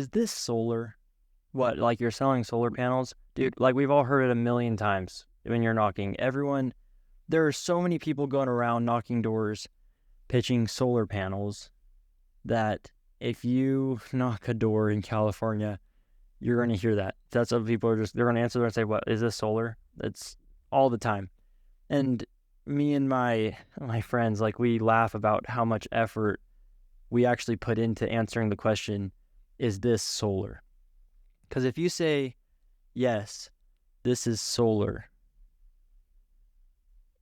Is this solar? What, like you're selling solar panels? Dude, like we've all heard it a million times when you're knocking. There are so many people going around knocking doors, pitching solar panels that if you knock a door in California, you're going to hear that. That's what people they're going to answer there and say, what, is this solar? It's all the time. And me and my friends, like we laugh about how much effort we actually put into answering the question, is this solar? Because if you say, yes, this is solar,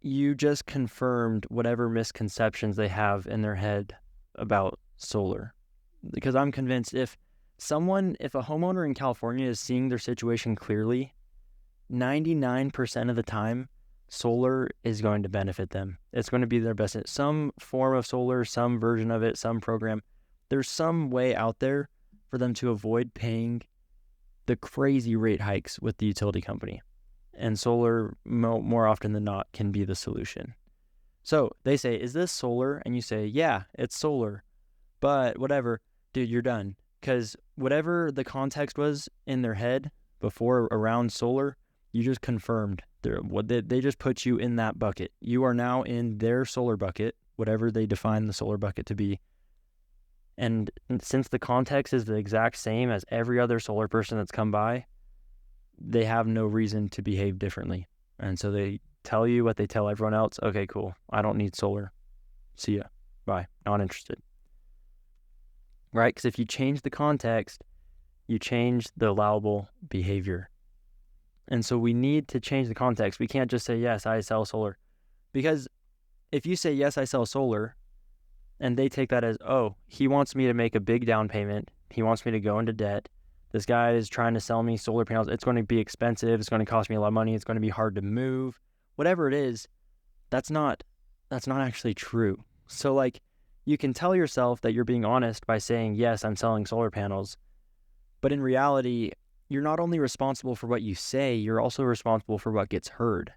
you just confirmed whatever misconceptions they have in their head about solar. Because I'm convinced if a homeowner in California is seeing their situation clearly, 99% of the time, solar is going to benefit them. It's going to be their best. Some form of solar, some version of it, some program. There's some way out there for them to avoid paying the crazy rate hikes with the utility company. And solar, more often than not, can be the solution. So they say, is this solar? And you say, yeah, it's solar. But whatever, dude, you're done. Because whatever the context was in their head before around solar, you just confirmed. They just put you in that bucket. You are now in their solar bucket, whatever they define the solar bucket to be. And since the context is the exact same as every other solar person that's come by, they have no reason to behave differently. And so they tell you what they tell everyone else. Okay, cool. I don't need solar. See ya. Bye. Not interested. Right? Because if you change the context, you change the allowable behavior. And so we need to change the context. We can't just say, yes, I sell solar. Because if you say, yes, I sell solar, and they take that as, oh, he wants me to make a big down payment. He wants me to go into debt. This guy is trying to sell me solar panels. It's going to be expensive. It's going to cost me a lot of money. It's going to be hard to move. Whatever it is, that's not actually true. So like, you can tell yourself that you're being honest by saying, yes, I'm selling solar panels. But in reality, you're not only responsible for what you say, you're also responsible for what gets heard.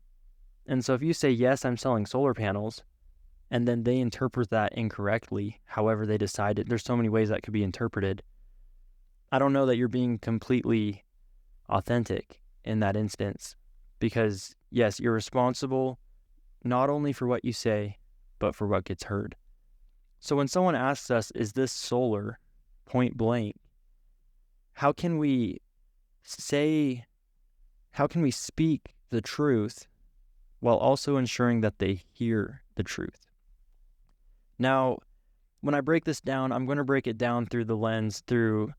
And so if you say, yes, I'm selling solar panels, and then they interpret that incorrectly, however they decide it, there's so many ways that could be interpreted. I don't know that you're being completely authentic in that instance, because yes, you're responsible not only for what you say, but for what gets heard. So when someone asks us, is this solar, point blank, how can we speak the truth while also ensuring that they hear the truth? Now, when I break this down, I'm going to break it down through the lens through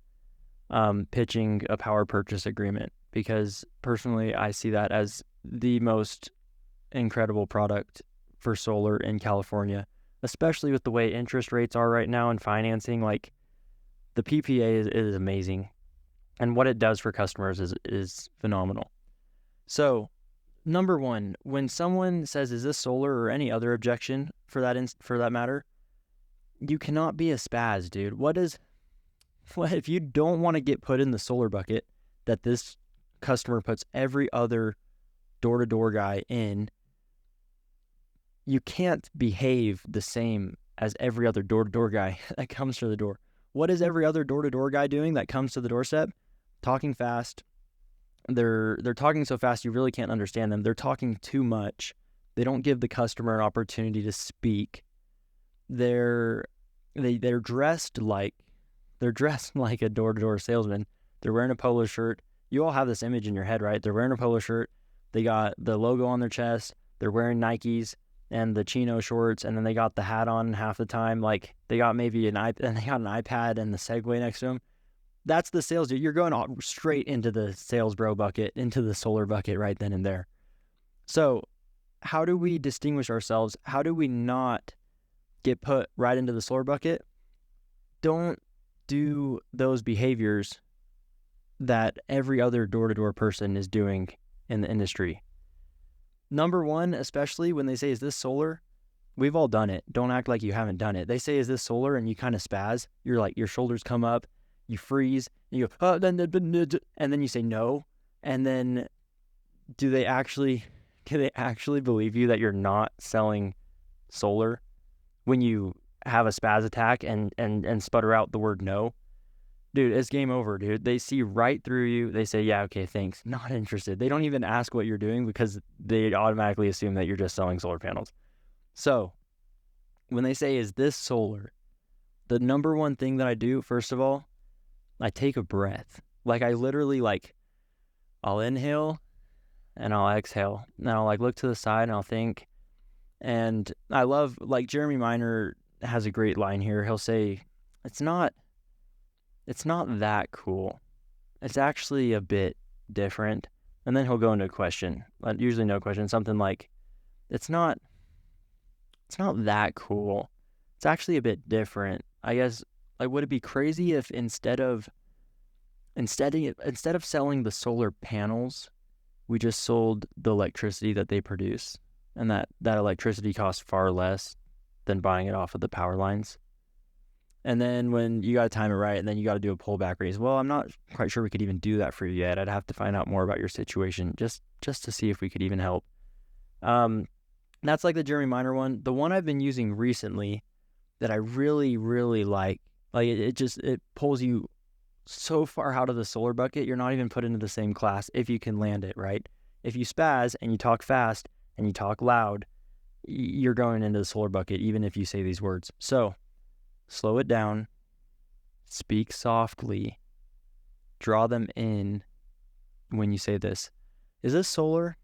pitching a power purchase agreement, because personally, I see that as the most incredible product for solar in California, especially with the way interest rates are right now and financing. Like, the PPA is amazing, and what it does for customers is phenomenal. So, number one, when someone says, is this solar, or any other objection for that matter, you cannot be a spaz, dude. What if you don't want to get put in the solar bucket that this customer puts every other door-to-door guy in? You can't behave the same as every other door-to-door guy that comes to the door. What is every other door-to-door guy doing that comes to the doorstep? Talking fast. They're talking so fast you really can't understand them. They're talking too much. They don't give the customer an opportunity to speak. They're dressed like a door-to-door salesman. They're wearing a polo shirt. You all have this image in your head, right? They're wearing a polo shirt. They got the logo on their chest. They're wearing Nikes and the chino shorts, and then they got the hat on half the time. Like, they got maybe an iPad and the Segway next to them. That's the sales dude. You're going straight into the sales bro bucket, into the solar bucket right then and there. So how do we distinguish ourselves? How do we not get put right into the solar bucket? Don't do those behaviors that every other door-to-door person is doing in the industry. Number one, especially when they say, is this solar? We've all done it. Don't act like you haven't done it. They say, is this solar? And you kind of spaz. You're like, your shoulders come up, you freeze, and you go, and then you say no. And then do they actually believe you that you're not selling solar when you have a spaz attack and sputter out the word no? dude, it's game over, dude. They see right through you. They say, yeah, okay, thanks. Not interested. They don't even ask what you're doing because they automatically assume that you're just selling solar panels. So when they say, is this solar? The number one thing that I do, first of all, I take a breath. Like I literally I'll inhale and I'll exhale. And I'll look to the side and I'll think. And I love, Jeremy Miner has a great line here. He'll say, it's not that cool. It's actually a bit different. And then he'll go into a question, usually no question, something like, it's not that cool. It's actually a bit different. I guess, would it be crazy if instead of selling the solar panels, we just sold the electricity that they produce, and that electricity costs far less than buying it off of the power lines? And then when you got to time it right, and then you got to do a pullback raise. Well, I'm not quite sure we could even do that for you yet. I'd have to find out more about your situation just to see if we could even help. That's like the Jeremy Miner one. The one I've been using recently that I really, really like it pulls you so far out of the solar bucket, you're not even put into the same class if you can land it, right? If you spaz and you talk fast and you talk loud, you're going into the solar bucket, even if you say these words. So slow it down, speak softly, draw them in when you say this. Is this solar?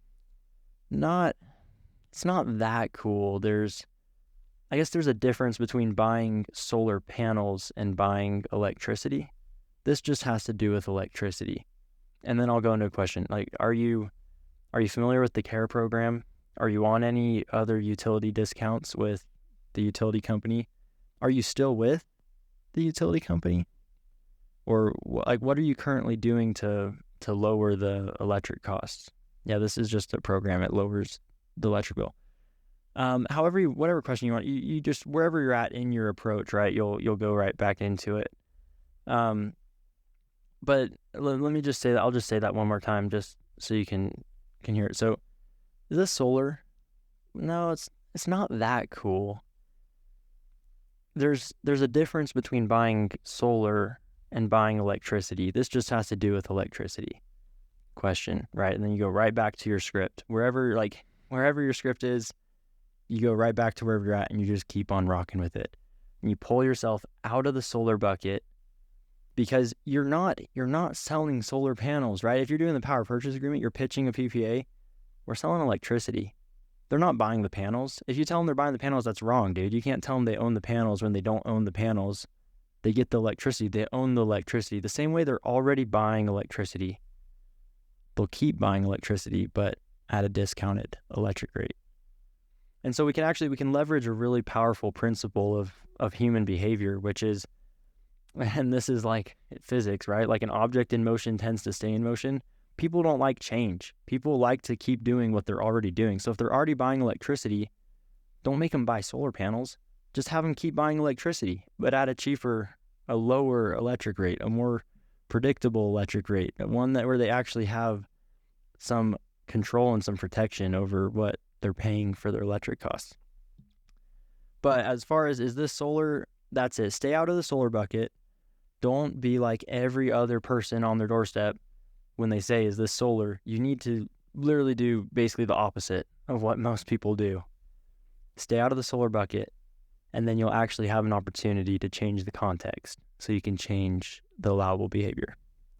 It's not that cool. I guess there's a difference between buying solar panels and buying electricity. This just has to do with electricity. And then I'll go into a question. Are you familiar with the CARE program? Are you on any other utility discounts with the utility company? Are you still with the utility company? Or what are you currently doing to lower the electric costs? Yeah, this is just a program. It lowers the electric bill. However, whatever question you want, you just, wherever you're at in your approach, right, you'll go right back into it. But let me just say that, I'll just say that one more time just so you can hear it. So, is this solar? No, it's not that cool. There's a difference between buying solar and buying electricity. This just has to do with electricity. Question, right? And then you go right back to your script. Wherever your script is, you go right back to wherever you're at and you just keep on rocking with it. And you pull yourself out of the solar bucket because you're not selling solar panels, right? If you're doing the power purchase agreement, you're pitching a PPA. We're selling electricity. They're not buying the panels. If you tell them they're buying the panels, that's wrong, dude. You can't tell them they own the panels when they don't own the panels. They get the electricity. They own the electricity. The same way they're already buying electricity. They'll keep buying electricity, but at a discounted electric rate. And so we can leverage a really powerful principle of human behavior, which is, and this is like physics, right? Like an object in motion tends to stay in motion. People don't like change. People like to keep doing what they're already doing. So if they're already buying electricity, don't make them buy solar panels. Just have them keep buying electricity, but at a lower electric rate, a more predictable electric rate, one where they actually have some control and some protection over what they're paying for their electric costs. But as far as, is this solar? That's it. Stay out of the solar bucket. Don't be like every other person on their doorstep when they say, is this solar? You need to literally do basically the opposite of what most people do. Stay out of the solar bucket, and then you'll actually have an opportunity to change the context so you can change the allowable behavior.